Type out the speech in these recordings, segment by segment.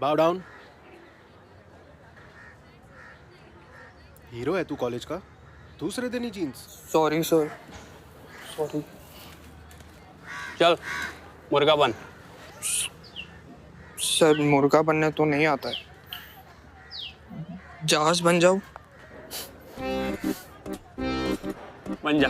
बाव down. Hero है तू कॉलेज का, दूसरे दिन ही जीन्स। Sorry sir, sorry. चल मुर्गा बन। सर मुर्गा बनने तो नहीं आता है, जहाज बन जाओ। बन जा।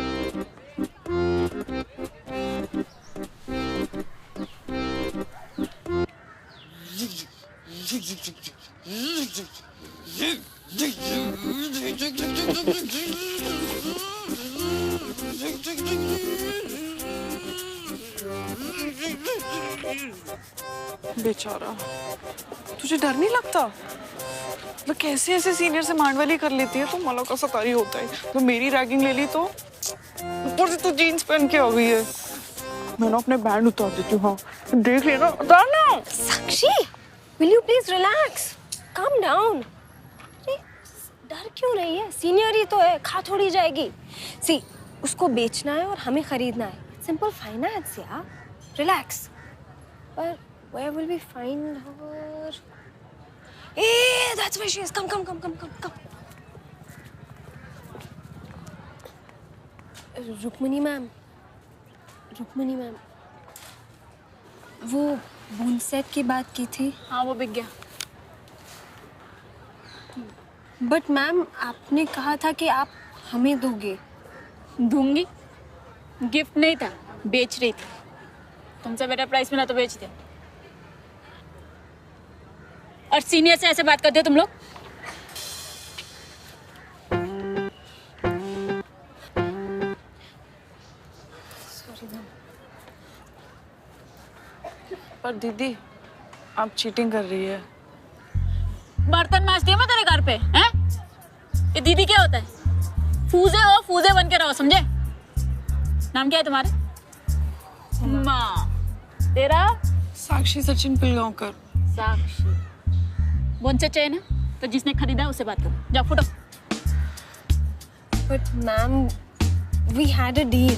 बेचारा, तुझे डर नहीं लगता? मतलब कैसे ऐसे सीनियर से मांडवाली कर लेती है तो मला का सकारी होता है। तो मेरी रैगिंग ले ली तो ऊपर से तू जीन्स पहन के आ गई है। मैं ना अपने बैंड उतार देती हूँ। हाँ देख लेना, उतार ना। साक्षी, will you please relax? Calm down. अरे डर क्यों रही है? सीनियर ही तो है, खा थोड़ी जाएगी। सी, उसको बेचना है और हमें खरीदना है। Simple finance यार। Relax. But where will we find her? Hey, that's where she is. Come. Rukmini ma'am, वो बूंद सेट की बात की थी। हाँ वो बिक गया। बट मैम आपने कहा था कि आप हमें दोगे। दूंगी, गिफ्ट नहीं था, बेच रही थी। तुमसे बेटर प्राइस मिला तो बेच दे। और सीनियर से ऐसे बात करते हो तुम लोग? पर दीदी, आप चीटिंग कर रही है। बर्तन मांजती हूँ मैं तेरे घर पे, हैं? ये दीदी क्या होता है? फूजे हो, फूजे बन के रहो, समझे? नाम क्या है तुम्हारे? माँ। तेरा? साक्षी सचिन पिलगांवकर। साक्षी। बोनसे चैन है तो जिसने खरीदा उससे बात करो। जाओ फुटो। But ma'am, we had a deal.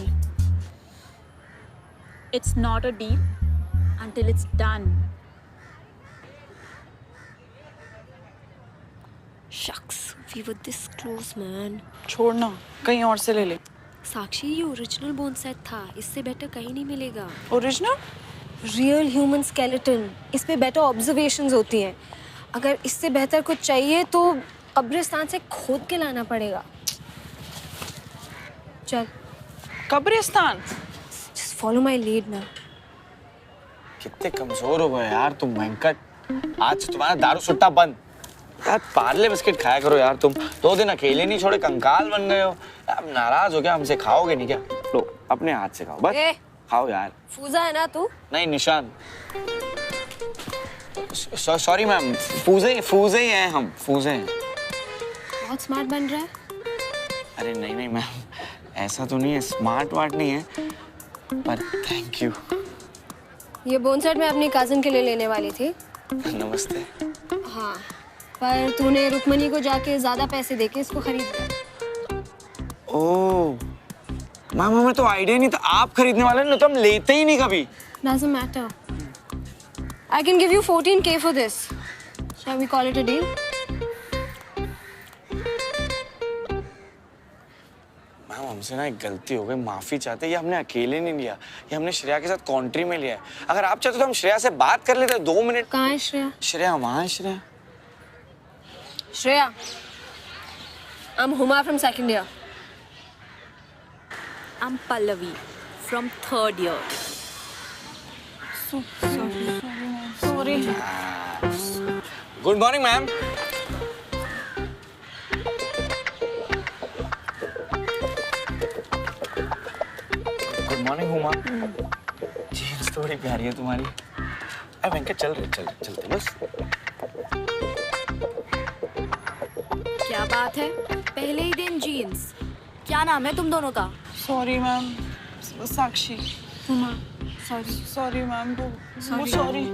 It's not a deal until it's done. Shucks, we were this close, man. छोड़ना, कहीं और से ले ले। साक्षी, ये ओरिजिनल बोन सेट था, इससे बेटर कहीं नहीं मिलेगा। ओरिजिनल? रियल ह्यूमन स्केलेटन, इस पे बेटर ऑब्जर्वेशंस होती हैं। अगर इससे बेहतर कुछ चाहिए तो कब्रिस्तान से खोद के लाना पड़ेगा। चल। कब्रिस्तान? Just follow my lead ना। कितने कमजोर हो गए यार तुम वेंकट। आज से तुम्हारा दारू सुट्टा बंद। यार पार्ले बिस्किट खाया करो यार तुम। 2 दिन अकेले नहीं छोड़े, कंकाल बन गए हो। अब नाराज हो क्या हमसे? खाओगे नहीं क्या? लो अपने हाथ से खाओ बस। खाओ यार। फूजा है ना तू? नहीं निशान। सॉरी मैम, फूजे ही हैं हम, फूजे हैं। बहुत स्मार्ट बन रहा है। अरे नहीं मैम, ऐसा तो नहीं है, स्मार्ट वार्ट नहीं है, पर थैंक यू। ये बोन सेट मैं अपनी कजिन के लिए लेने वाली थी। नमस्ते। हाँ, पर तूने रुक्मणी को जाके ज्यादा पैसे देके इसको खरीद लिया। ओह मैम, हमें तो आइडिया नहीं था आप खरीदने वाले, ना तो हम लेते ही नहीं कभी। Doesn't matter. I can give you 14K for this. Shall we call it a deal? Ma'am हमसे ना एक गलती हो गई, माफी चाहते। ये हमने अकेले नहीं लिया, ये हमने श्रेया के साथ कॉन्ट्री में लिया है। अगर आप चाहते तो हम श्रेया से बात कर लेते। 2 मिनट। कहाँ है श्रेया? श्रेया वहाँ है। Shreya, I'm Huma from second year. I'm Pallavi from 3rd year. Sorry. Good morning ma'am. Good morning Huma. Jeans तो बड़ी प्यारी है तुम्हारी। अरे वेंकट चलते बस। क्या बात है, पहले ही दिन जीन्स। क्या नाम है तुम दोनों का? Sorry ma'am, Sakshi. Huma, sorry ma'am, sorry.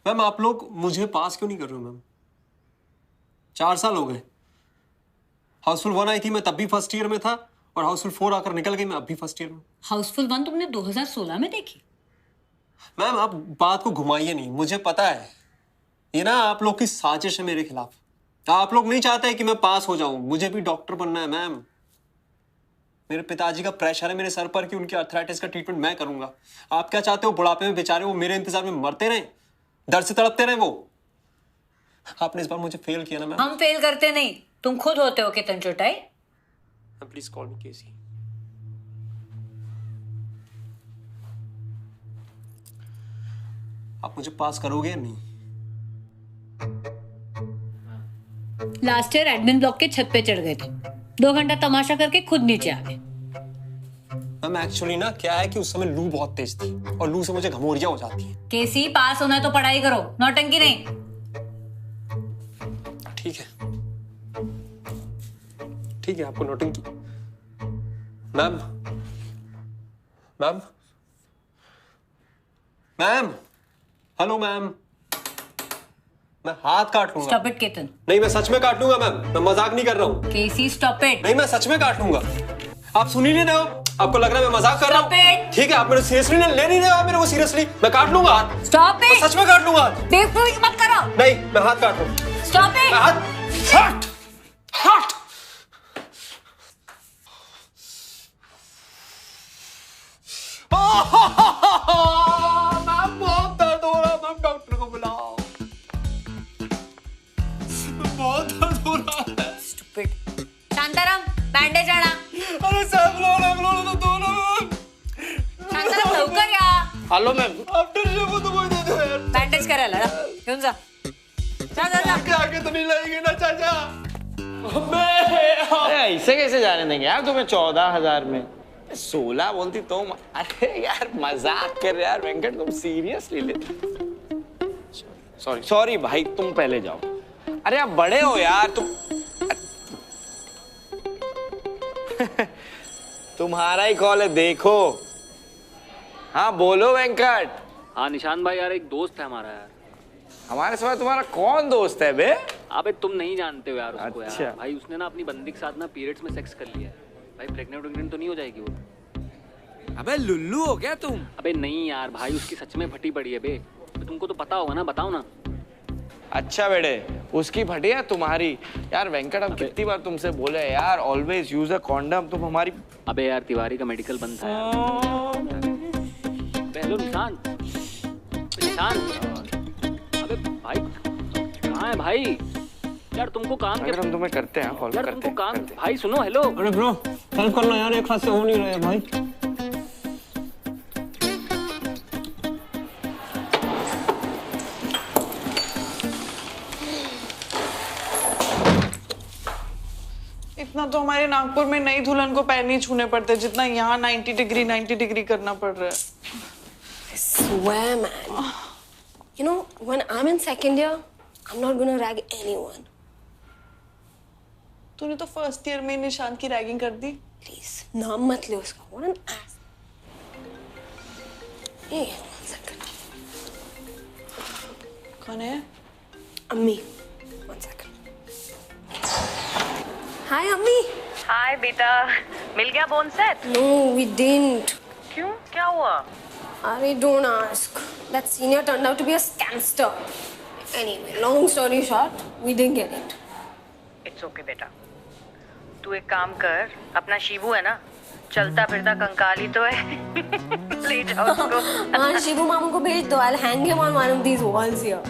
Ma'am आप लोग मुझे पास क्यों नहीं कर रहे हो मैम? 4 साल हो गए। हाउसफुल 1 आई थी, मैं तब भी फर्स्ट ईयर में था, और हाउसफुल 4 आकर निकल गई, मैं अब भी फर्स्ट ईयर में। हाउसफुल 1 तुमने 2016 में देखी? मैम आप बात को घुमाइए नहीं, मुझे पता है ये ना आप लोग की साजिश है मेरे खिलाफ। आप लोग नहीं चाहते कि मैं पास हो जाऊं, मुझे भी डॉक्टर बनना है मैम। मेरे पिताजी का प्रेशर है मेरे सर पर कि उनकी आर्थराइटिस का ट्रीटमेंट मैं करूंगा। आप क्या चाहते हो बुढ़ापे में बेचारे वो मेरे इंतजार में मरते रहे, दर्द से तड़पते रहे? वो आपने इस बार मुझे फेल किया ना मैम। हम फेल करते नहीं, तुम खुद होते हो कितन चुटाई। प्लीज कॉल मी केसी। आप मुझे पास करोगे या नहीं? लास्ट ईयर एडमिन ब्लॉक के छत पे चढ़ गए थे, 2 घंटा तमाशा करके खुद नीचे आ गए। मैम एक्चुअली ना क्या है कि उस समय लू बहुत तेज थी, और लू से मुझे घमोरियां हो जाती है। केसी पास होना है तो पढ़ाई करो, नौटंकी नहीं। ठीक है ठीक है, आपको नोटिंग की। Ma'am ma'am ma'am hello ma'am, मैं हाथ काट लूंगा। Stop it Ketan. नहीं मैं सच में काट लूंगा मैम, मैं मजाक नहीं कर रहा हूँ। केसी स्टॉप इट। नहीं मैं सच में काट लूंगा। आप सुन ही नहीं रहे हो, आपको लग रहा है मैं मजाक कर रहा हूँ। ठीक है, आप मेरे सीरियसली ले नहीं रहे हो, आप मेरे को सीरियसली। मैं काट लूंगा हाथ। Stop it. सच में काट लूंगा हाथ। बेवकूफी मत करो। नहीं मैं हाथ काट लूंगा। Stop it. हाथ हट हट। मैम बहुत दर्द हो रहा है मैम, डॉक्टर को बुलाओ। बहुत दर्द हो रहा है। स्टूपिड। शांताराम बैंडेज आणा। अरे सब लोग तो दो ना। शांताराम लवकर या। Hello ma'am. आफ्टर शेव तो कोई दे दो यार। बैंडेज करायला ना, घेऊन जा। जा जा जा। आगे आगे तो नहीं लगेगी ना चाचा। अरे ऐसे कैसे जाने देंगे यार तुम्हें 14,000 में? 16 बोलती तो अरे यार मजाक कर रहे यार वेंकट, तुम सीरियसली लेते? सॉरी सॉरी भाई, तुम पहले जाओ। अरे आप बड़े हो यार तुम। तुम्हारा ही कॉल है, देखो। हाँ बोलो वेंकट। हाँ निशान भाई यार, एक दोस्त है हमारा यार। हमारे सिवा तुम्हारा कौन दोस्त है बे? अबे तुम नहीं जानते हो यार उसको। अच्छा। यार भाई उसने ना अपनी बंदी के साथ ना पीरियड्स में सेक्स कर लिया है भाई। प्रेग्नेंट तो नहीं हो जाएगी वो? अबे लुल्लू हो गया तुम? अबे नहीं यार भाई, उसकी सच में फटी पड़ी है बे। तो तुमको तो पता होगा ना, बताओ ना। अच्छा बेटे, उसकी फटी है तुम्हारी? यार वेंकट हम कितनी बार तुमसे बोले यार, ऑलवेज यूज अ कॉन्डम। तुम हमारी। अबे यार तिवारी का मेडिकल बंद था यार। हेलो निशान। निशान अबे भाई कहाँ है भाई? यार तुमको काम अगर हम तुम्हें करते हैं कॉल यार करते तुमको काम करते। भाई सुनो। हेलो अरे ब्रो हेल्प करना यार, एक हाथ से हो नहीं रहा है भाई। इतना तो हमारे नागपुर में नई दुल्हन को पैर नहीं छूने पड़ते जितना यहाँ 90 डिग्री करना पड़ रहा है। I swear, man. You know, when I'm in second year, I'm not gonna rag anyone. तूने तो फर्स्ट ईयर में निशान की रैगिंग कर दी। Please, नाम मत ले उसका. What an ass. Hey, one second. कौन है? Ammi. One second. Hi, Ammi. हाय बेटा, मिल गया bone set? No, we didn't. क्यों, क्या हुआ? Ari, don't ask. That senior turned out to be a scamster. Anyway, long story short, we didn't get it. It's okay बेटा, तू एक काम कर, अपना शिबू है ना, चलता फिरता कंकाल ही तो है। ले जाओ उसको। हाँ, शिबू मामू को भेज दो. I'll hang him on one of these walls here.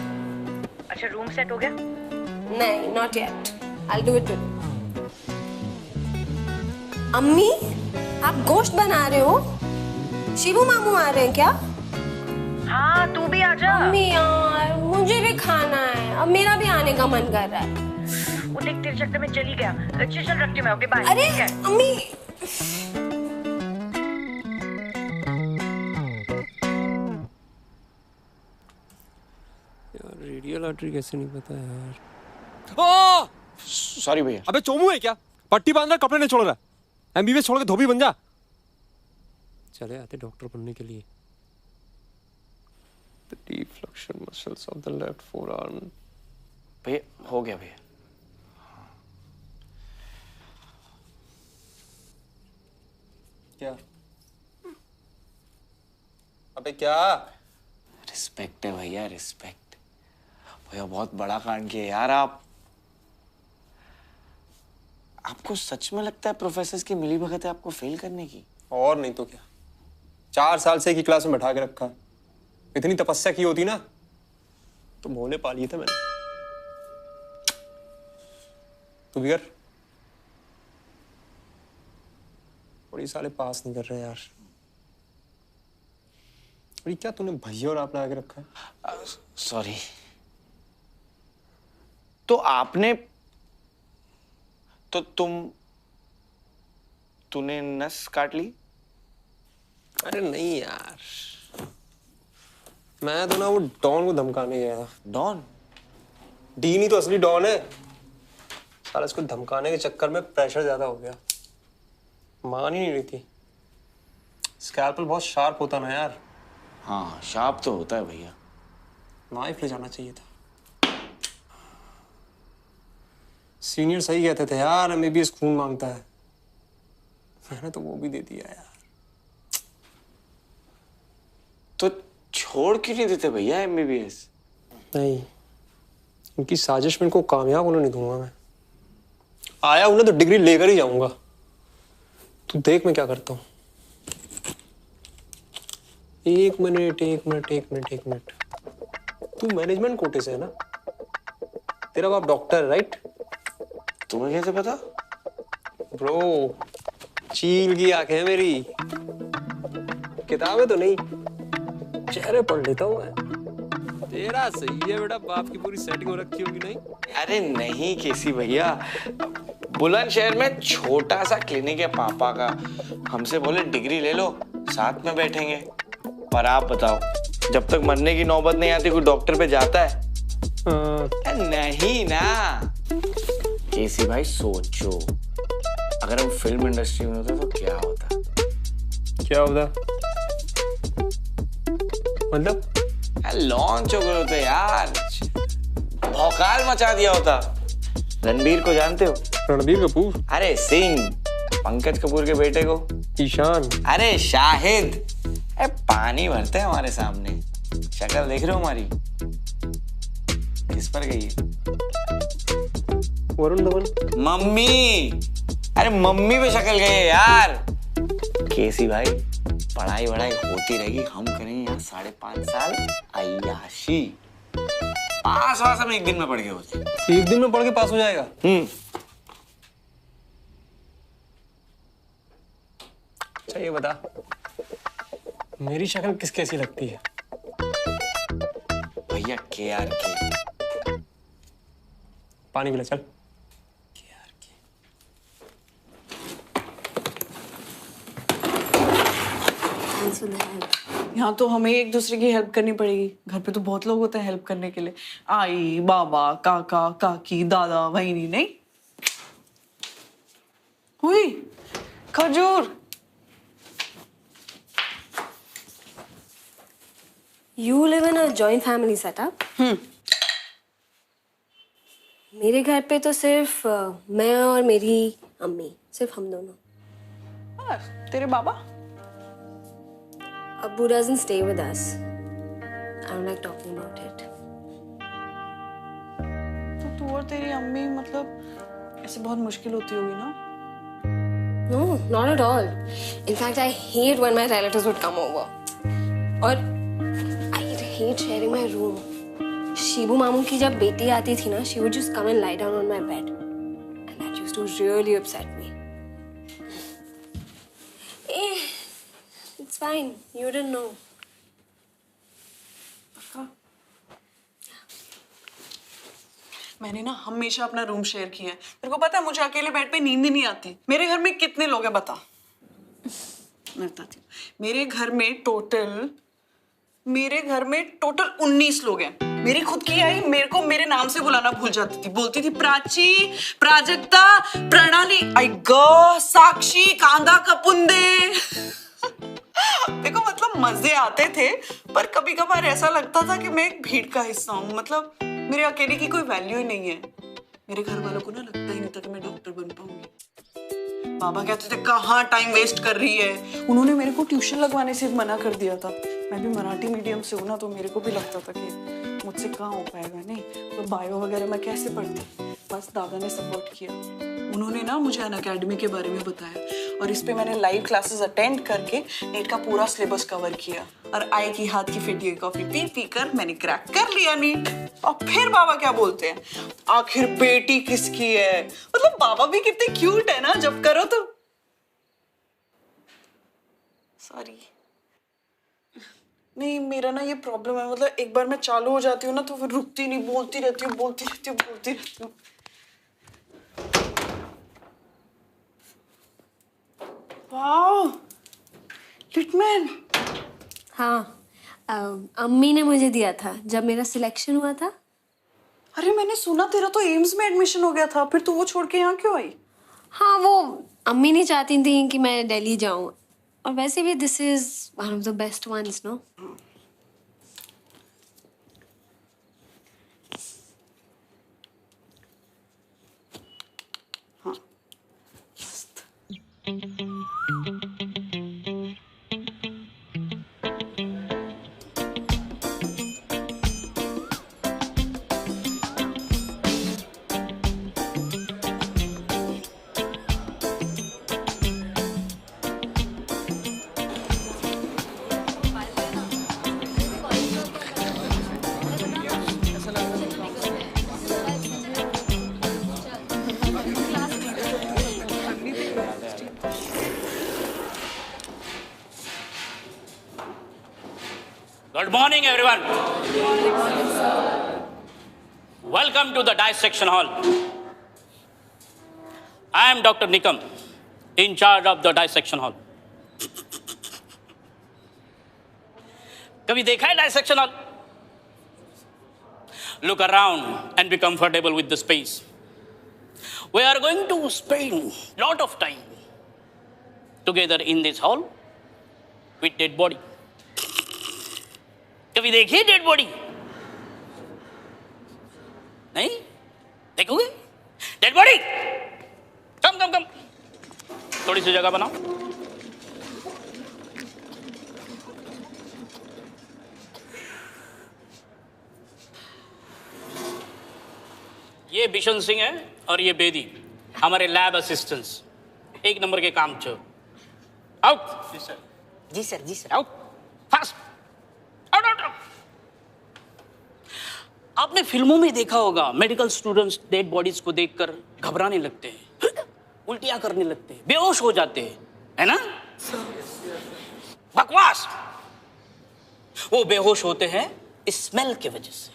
अच्छा रूम सेट हो गया? नहीं, not yet. I'll do it today. अम्मी, आप गोश्त बना रहे हो? शिबू मामू आ रहे हैं क्या? हाँ तू भी आ जा। अम्मी यार, मुझे भी खाना है. अब मेरा भी आने का मन कर रहा है. वो देख तेरे चक्कर में चली गया। चल रखती हूँ मैं, ओके बाय। अरे अम्मी. यार रेडियो लॉटरी कैसे नहीं पता यार। ओ! सॉरी भैया। अबे चोमू है क्या? पट्टी बांध रहा, कपड़े नहीं छोड़ रहा। एमबीबीएस छोड़ के धोबी बन जा। चले आते डॉक्टर बनने के लिए। the deflection muscles of the left forearm. भैया हो गया भैया। क्या? अबे क्या? रिस्पेक्ट है भैया, रिस्पेक्ट। भैया बहुत बड़ा कांड किया यार आप। आपको सच में लगता है प्रोफेसर की मिलीभगत है आपको फेल करने की? और नहीं तो क्या, 4 साल से एक ही क्लास में बैठा के रखा। इतनी तपस्या की होती ना तो भोले पा लिए थे मैंने। तू भी कर। और ये साले पास नहीं कर रहे यार। और ये क्या तूने भैया और आप लगा के रखा है? सॉरी। तो आपने तो तूने नस काट ली? अरे नहीं यार, मैं तो ना वो डॉन को धमकाने गया था। डॉन? डी नहीं तो असली डॉन है। साला इसको धमकाने के चक्कर में प्रेशर ज्यादा हो गया, मान ही नहीं रही थी। स्कैल्पल बहुत शार्प होता ना यार। हाँ शार्प तो होता है भैया। नाइफ ले जाना चाहिए था। सीनियर सही कहते थे यार, एमबीबीएस खून मांगता है। मैंने तो वो भी दे दिया यार। तो छोड़ क्यों नहीं देते भैया एमबीबीएस? नहीं, उनकी साजिश में इनको कामयाब होने नहीं दूंगा मैं। आया उन्हें तो डिग्री लेकर ही जाऊंगा। तू देख मैं क्या करता हूँ। एक मिनट। तू मैनेजमेंट कोटे से है ना? तेरा बाप डॉक्टर है राइट? तुम्हें कैसे पता? ब्रो, चील की आंखें हैं मेरी, किताबें तो नहीं, चेहरे पढ़ लेता हूँ मैं। तेरा सही है बेटा, बाप की पूरी सेटिंग हो रखी होगी नहीं? अरे नहीं केसी भैया, बुलंदशहर में छोटा सा क्लिनिक है पापा का। हमसे बोले डिग्री ले लो, साथ में बैठेंगे। पर आप बताओ, जब तक मरने की नौबत नहीं आती कोई डॉक्टर पे जाता है? नहीं ना। केसी भाई सोचो, अगर हम फिल्म इंडस्ट्री में होते तो क्या होता? क्या होता मतलब? लॉन्च हो गए होते यार, भौकाल मचा दिया होता। रणबीर को जानते हो? रणबीर कपूर? अरे सिंह, पंकज कपूर के बेटे को। ईशान? अरे शाहिद। अरे पानी भरते हैं हमारे सामने। शक्ल देख रहे हो हमारी? किस पर गई है? वरुण धवन? मम्मी। अरे मम्मी पे शक्ल गई है यार। केसी भाई, पढ़ाई वढ़ाई होती रहेगी, हम करेंगे यहाँ 5.5 साल अय्याशी। पास वास हम एक दिन में पढ़ के होते। एक दिन में पढ़ के पास हो जाएगा? अच्छा ये बता, मेरी शक्ल किस कैसी लगती है? भैया KRK। पानी पिला चल। यहाँ तो हमें एक दूसरे की हेल्प करनी पड़ेगी। घर पे तो बहुत लोग होते हैं हेल्प करने के लिए, आई, बाबा, काका, काकी, दादा, वहीनी। नहीं हुई खजूर। You live in a joint family setup? मेरे घर पे तो सिर्फ मैं और मेरी अम्मी, सिर्फ हम दोनों। और तेरे बाबा? Abu doesn't stay with us. I don't like talking about it. तो तू और तेरी अम्मी मतलब ऐसे बहुत मुश्किल होती होगी ना? No, not at all. In fact, I hate when my relatives would come over. और I hate sharing my room. Shibu मामू की जब बेटी आती थी ना, she would just come and lie down on my bed, and that used to really upset me. It's fine. You didn't know. मैंने ना हमेशा अपना रूम शेयर किया है। तेरे को पता है मुझे अकेले बेड पे नींद ही नहीं आती। मेरे घर में कितने लोग हैं बता? मैं बताती हूँ। मेरे घर में टोटल 19 लोग हैं। मेरी खुद की आई मेरे को मेरे नाम से बुलाना भूल जाती थी। बोलती थी प्राची, प्राजक्ता, प्रणाली, आई गो, साक्षी, कांदा कपुंदे। देखो मतलब मजे आते थे पर कभी कभार ऐसा लगता था कि मैं एक भीड़ का हिस्सा हूँ, मतलब मेरे अकेले की कोई वैल्यू ही नहीं है। मेरे घर वालों को ना लगता ही नहीं था कि मैं डॉक्टर बन पाऊंगी। बाबा कहते थे कहाँ टाइम वेस्ट कर रही है। उन्होंने मेरे को ट्यूशन लगवाने से मना कर दिया था। मैं भी मराठी मीडियम से हूँ ना, तो मेरे को भी लगता था कि मुझसे कहाँ हो पाएगा, नहीं तो बायो वगैरह मैं कैसे पढ़ती। बस दादा ने सपोर्ट किया। उन्होंने ना मुझे अनअकैडमी के बारे में बताया और इस पे मैंने लाइव क्लासेस अटेंड करके नीट का पूरा सिलेबस कवर किया और आई की हाथ की फिटी हुई कॉफी पी पी कर मैंने क्रैक कर लिया नीट। और फिर बाबा क्या बोलते हैं, आखिर बेटी किसकी है। मतलब बाबा भी कितने क्यूट है ना जब करो तो। सॉरी, नहीं मेरा ना ये प्रॉब्लम है, मतलब एक बार मैं चालू हो जाती हूँ ना तो फिर रुकती नहीं, बोलती रहती हूँ बोलती रहती हूँ बोलती रहती हूँ। Wow Littmann. हाँ, अम्मी ने मुझे दिया था जब मेरा सिलेक्शन हुआ था। अरे मैंने सुना तेरा तो एम्स में एडमिशन हो गया था, फिर तू वो छोड़ के यहाँ क्यों आई? हाँ, वो अम्मी नहीं चाहती थी कि मैं दिल्ली जाऊँ, और वैसे भी this is one of the best ones, no? हाँ। Good morning, everyone. Welcome to the dissection hall. I am Dr. Nikam, in charge of the dissection hall. कभी देखा है dissection hall? Look around and be comfortable with the space. We are going to spend lot of time together in this hall with dead body. कभी देखिए dead body? नहीं देखोगे? Dead body, कम कम कम, थोड़ी सी जगह बनाओ। ये बिशन सिंह है और ये बेदी, हमारे लैब असिस्टेंट्स, एक नंबर के काम चोर। आउट। जी सर, जी सर, जी सर, आउट फास्ट। आपने फिल्मों में देखा होगा, मेडिकल स्टूडेंट्स डेड बॉडीज को देखकर घबराने लगते हैं, उल्टियां करने लगते हैं, बेहोश हो जाते हैं, है ना? बकवास। वो बेहोश होते हैं स्मेल की वजह से।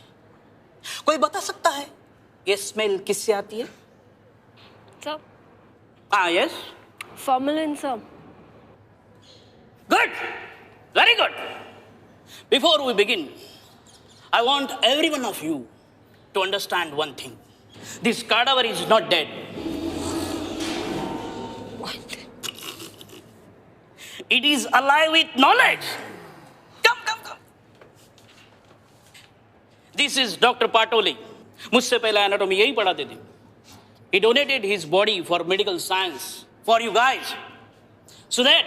कोई बता सकता है ये स्मेल किससे आती है? सर, हाँ, yes, formalin sir. Good, very good. Before we begin, I want every one of you to understand one thing. This cadaver is not dead. What? It is alive with knowledge. Come, come, come. This is Dr. Patole. मुझसे पहले anatomy यही पढ़ाते थे. He donated his body for medical science for you guys, so that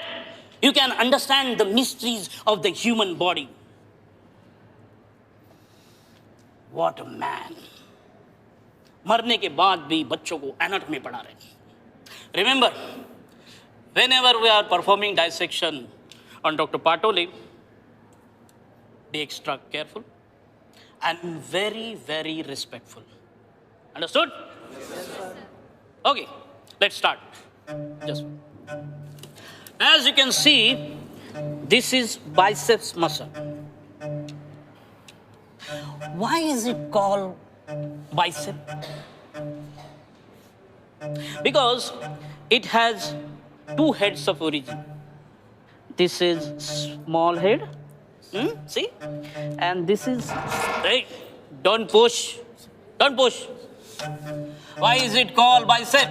you can understand the mysteries of the human body. What a man. मरने के बाद भी बच्चों को एनाटॉमी पढ़ा रहे हैं. Remember, whenever we are performing dissection on Dr. Patole, be extra careful and very, very respectful. Understood? Yes, sir. Okay, let's start. Just as you can see, this is biceps muscle. Why is it called bicep? Because it has two heads of origin. This is small head, see, and this is, hey, don't push, don't push. Why is it called bicep?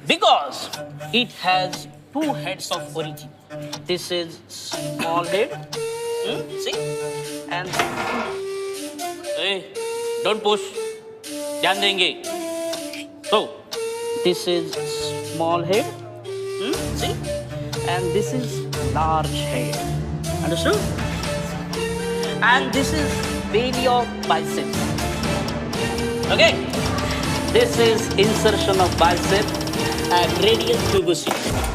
Because it has two heads of origin. This is small head See? And hey, don't push. ध्यान देंगे. So, this is small head. See? And this is large head. Understood? And this is belly of bicep. Okay? This is insertion of bicep and radial tuberosity.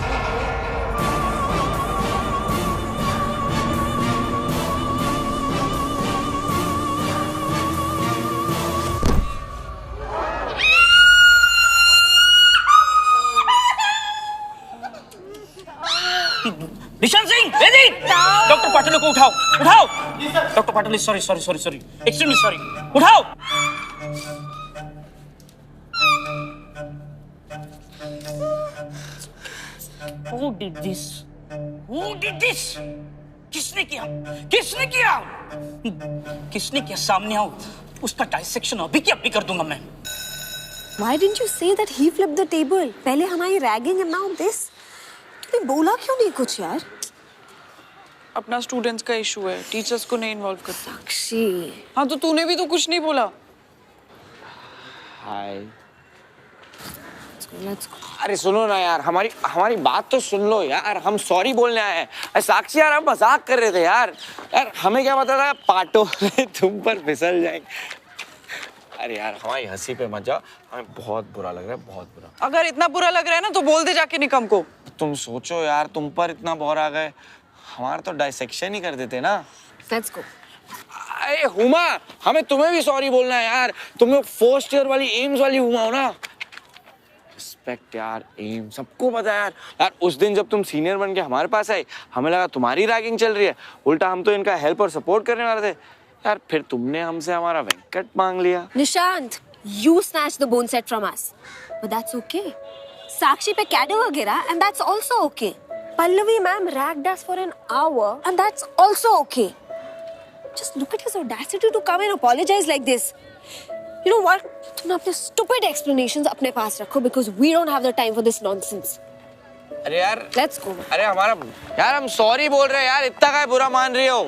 निशान सिंह, वेदी! Doctor Patil को उठाओ, उठाओ! Doctor Patil, sorry, extremely sorry, उठाओ! Who did this? Who did this? किसने किया? किसने किया? किसने किया? सामने आओ, उसका डाइसेक्शन अभी की अभी कर दूंगा मैं. Why didn't you say that he flipped the table? पहले हमारी ragging and now this. तूने बोला क्यों नहीं कुछ यार? अपना स्टूडेंट्स का इशू है, टीचर्स को नहीं इन्वॉल्व करते. साक्षी. हाँ तो तूने भी तो कुछ नहीं बोला. हाय. Let's go. अरे सुनो ना यार, हमारी बात तो सुन लो यार. हम सॉरी बोलने आए हैं. साक्षी यार, हम मजाक कर रहे थे यार. यार हमें क्या पता था पाटो तुम पर फिसल जाएंगे. अरे यार हमारी हंसी पे मत जाओ, हमें बहुत बुरा लग रहा है, बहुत बुरा. अगर इतना बुरा लग रहा है ना तो बोल दे जाके निकम को. तुम सोचो यार, तुम पर इतना बोर आ गए, हमारा तो डाइसेक्शन ही कर देते ना. Let's go. अरे हुमा, हमें तुम्हें भी सॉरी बोलना है यार. तुम लोग फर्स्ट ईयर वाली एम्स वाली हुमा हो ना. रिस्पेक्ट यार, एम सबको पता है यार. यार उस दिन जब तुम सीनियर बन के हमारे पास आए, हमें लगा तुम्हारी रैगिंग चल रही है. उल्टा हम तो इनका हेल्प और सपोर्ट करने वाले थे यार. फिर तुमने हमसे हमारा वेंकट मांग लिया. Nishant, you snatched the bone set from us, but that's okay. Sakshi पे cadaver गिरा, and that's also okay. Pallavi ma'am ragged us for an hour, and that's also okay. Just look at his audacity to come and apologize like this. You know what? तुम अपने stupid explanations अपने पास रखो, because we don't have the time for this nonsense. अरे यार, Let's go. अरे हमारा यार, हम सॉरी बोल रहे हैं यार. इतना क्या बुरा मान रही हो?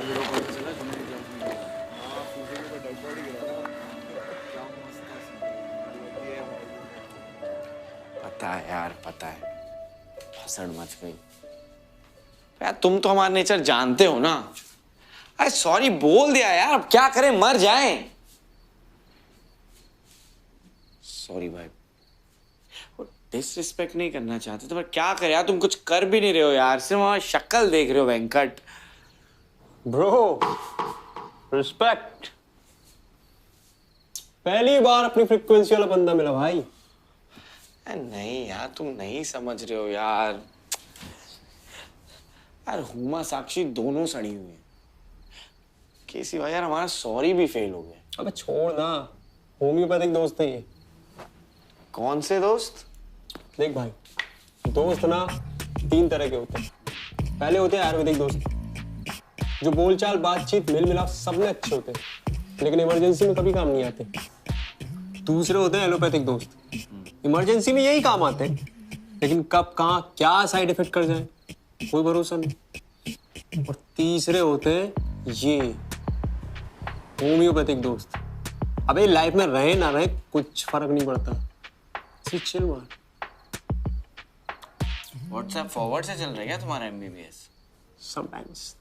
पता है यार, पता है. भसड़ मच गई यार. तुम तो हमारा नेचर जानते हो ना. अरे सॉरी बोल दिया यार, अब क्या करें, मर जाएं. सॉरी भाई, डिसरिस्पेक्ट नहीं करना चाहते तो पर क्या करें यार. तुम कुछ कर भी नहीं रहे हो यार, सिर्फ हमारी शक्ल देख रहे हो वेंकट. Bro, respect. पहली बार अपनी फ्रीक्वेंसी वाला बंदा मिला भाई. नहीं यार, तुम नहीं समझ रहे हो यार. यार हुमा साक्षी दोनों सड़ी हुई हैं. केसी भाई यार, हमारा सॉरी भी फेल हो गया. अबे छोड़ ना, होम्योपैथिक दोस्त है ये. कौन से दोस्त? देख भाई, दोस्त ना 3 तरह के होते हैं. पहले होते हैं आयुर्वेदिक दोस्त, जो बोलचाल बातचीत मेल मिलाप सब में अच्छे होते हैं, लेकिन इमरजेंसी में कभी काम नहीं आते. दूसरे होते हैं एलोपैथिक दोस्त, इमरजेंसी में यही काम आते हैं, लेकिन कब कहाँ क्या साइड इफेक्ट कर जाए कोई भरोसा नहीं. और तीसरे होते हैं ये होम्योपैथिक दोस्त. अबे लाइफ में रहे ना रहे कुछ फर्क नहीं पड़ता, सिर्फ चिल मार. व्हाट्सएप फॉरवर्ड से चल रहा है क्या तुम्हारा एमबीबीएस? समटाइम्स.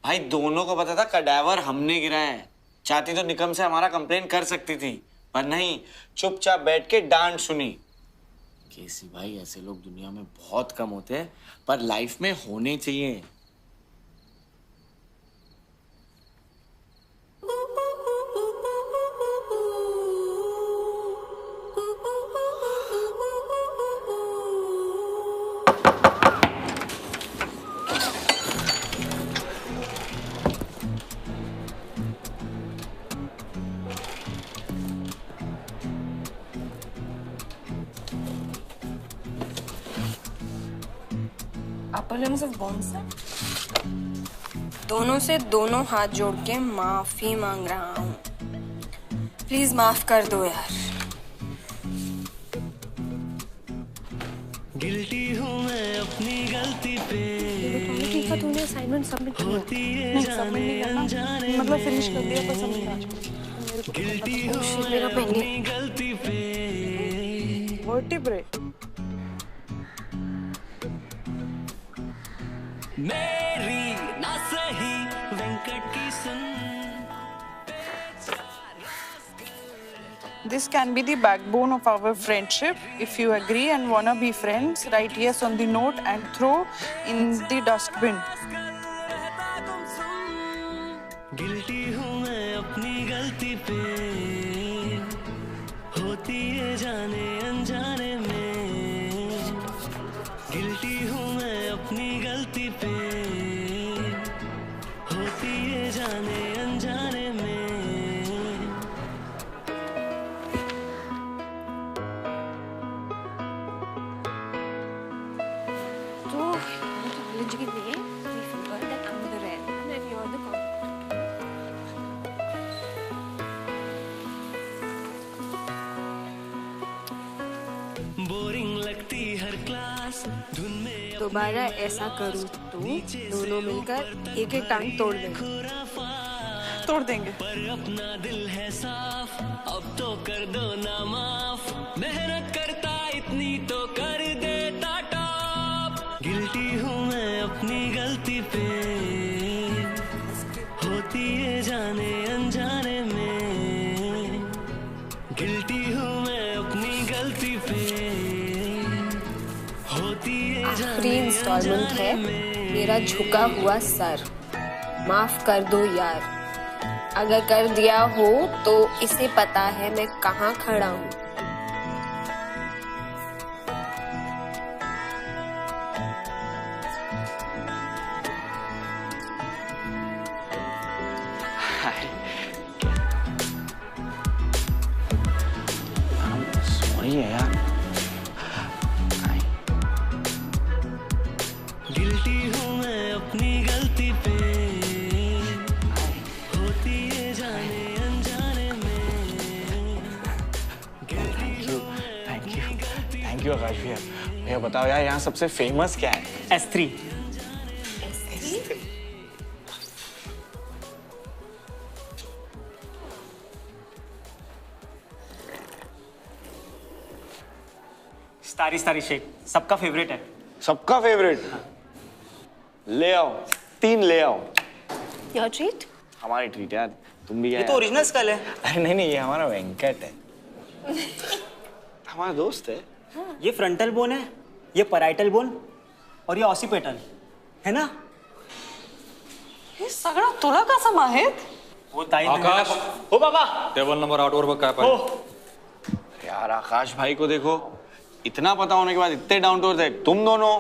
भाई दोनों को पता था कडावर हमने गिरा है. चाहती तो निकम से हमारा कंप्लेन कर सकती थी, पर नहीं, चुपचाप बैठ के डांट सुनी. केसी भाई, ऐसे लोग दुनिया में बहुत कम होते हैं, पर लाइफ में होने चाहिए. Upper limbs of bone set. दोनों से दोनों हाथ जोड़ के माफी मांग रहा हूँ. प्लीज माफ कर दो यार. गिल्टी हूँ मैं अपनी गलती पे. अच्छा तूने असाइनमेंट सबमिट किया? नहीं सबमिट नहीं करना, मतलब फिनिश कर दिया पर सबमिट आज ओह शिट, मेरा पेन वर्टिब्रे। मेरी ना सही वेंकट की सुन। This can be the backbone of our friendship. If you agree and wanna be friends, write yes on the note and throw in the dustbin. Guilty हूँ मैं अपनी गलती पे, होती है जाने अनजाने में। गिल्टी हूँ मैं अपनी गलती पे, होती है जाने अनजाने में। तो technology के लिए we forgot that I'm the red and you're the color. Boring लगती हर क्लास धुन में। दोबारा ऐसा करूँ तो दोनों मिलकर एक एक टांग तोड़ देंगे। तोड़ देंगे। पर अपना दिल है साफ, अब तो कर दो ना माफ। मेहनत करता इतनी तो कर देता टॉप। गिल्टी हूँ मैं अपनी गलती पे, होती है जाने अनजाने में। गिल्टी हूँ मैं अपनी गलती पे, होती है आखिरी इंस्टॉलमेंट है मेरा झुका हुआ सर, माफ कर दो यार। अगर कर दिया हो तो इसे पता है मैं कहाँ खड़ा हूँ। सॉरी है यार। गिल्टी हूँ मैं अपनी गलती पे, होती है जाने अनजाने में। थैंक यू आकाश भैया। भैया बताओ यार यहाँ सबसे फेमस क्या है? S3। स्टारी स्टारी शेक सबका फेवरेट है। सबका फेवरेट? ले आओ, 3 ले आओ। Your treat? हमारी ट्रीट यार, तुम भी ये तो ओरिजिनल स्कल है। अरे नहीं नहीं, ये हमारा वेंकट है। हमारा दोस्त है। ये फ्रंटल बोन है, ये पैराइटल बोन और ये ऑसिपिटल है ना। हे सगळं तुला कसं माहित? वो ताई आकाश। हो बाबा। टेबल नंबर 8 वर काय पाहिजे? यार आकाश भाई को देखो, इतना पता होने के बाद इतने डाउन टू अर्थ है तुम दोनों,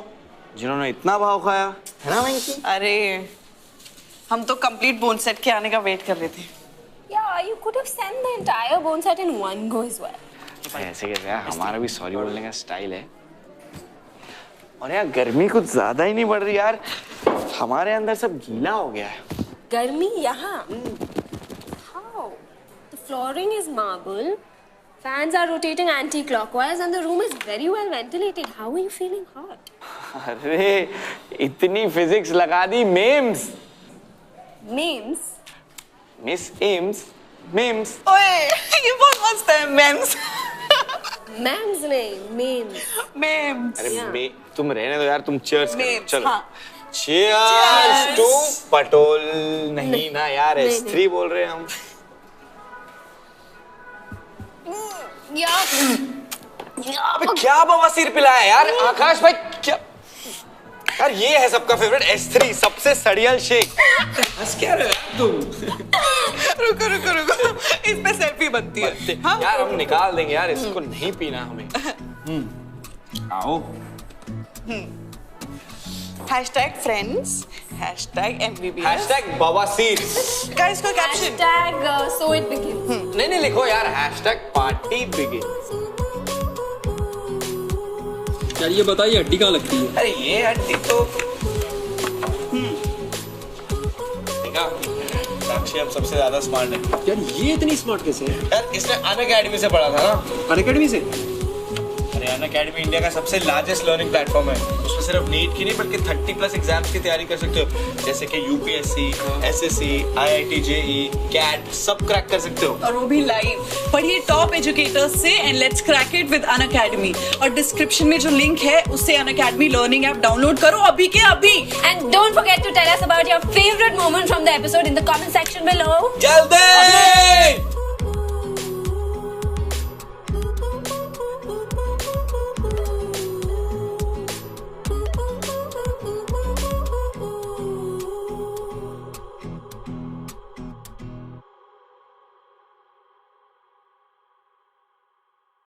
जिन्होंने इतना भाव खाया है ना वेंकी। अरे हम तो कंप्लीट बोन सेट के आने का वेट कर रहे थे। Yeah, you could have sent the entire bone set in one go as well. ऐसे कैसे यार, हमारा भी सॉरी बोलने का स्टाइल है। और यार गर्मी कुछ ज्यादा ही नहीं बढ़ रही यार, हमारे अंदर सब गीला हो गया है। गर्मी यहाँ? How? The flooring is marble, fans are rotating anti-clockwise, and the room is very well ventilated. How are you feeling hot? अरे इतनी फिजिक्स लगा दी मेम्स। Memes? मिस एम्स मेम्स। ओए ये बहुत मस्त है मेम्स। Memes नहीं, memes. मेम्स। अरे तुम रहने दो यार, तुम चीयर्स करो। Memes, चलो हाँ। Cheers to Patol. नहीं ना यार, S3 बोल रहे हैं हम। अबे क्या बवासीर पिलाया यार आकाश भाई, क्या यार। ये है सबका फेवरेट S3, सबसे सड़ियल शेक। हंस क्या रहे हो तुम? रुको रुको रुको, इस पे सेल्फी बनती है। हाँ? यार हम निकाल देंगे यार, इसको नहीं पीना हमें। आओ। #friends, #MBBS, #बवासीर। गाइस को कैप्शन So it begins. नहीं नहीं लिखो यार, #party begin। यार ये बताइए हड्डी कहाँ लगती है? अरे ये हड्डी तो देखा, साक्षी अब सबसे ज्यादा स्मार्ट है। यार ये इतनी स्मार्ट कैसे है? यार इसने अन अकेडमी से पढ़ा था ना। अनअकैडमी से? अरे यार अनअकैडमी इंडिया का सबसे लार्जेस्ट लर्निंग प्लेटफॉर्म है। उसमें सिर्फ नीट की नहीं बल्कि 30+ एग्जाम्स की तैयारी कर सकते हो, जैसे कि UPSC, SSC, IIT JEE, CAT, सब क्रैक कर सकते हो। और वो भी लाइव। पढ़िए टॉप एजुकेटर्स से and let's crack it with Unacademy. और डिस्क्रिप्शन में जो लिंक है उससे अनअकैडमी लर्निंग ऐप डाउनलोड करो अभी के अभी। And don't forget to tell us about your favorite moment from the episode in the comment section below. जल्दी!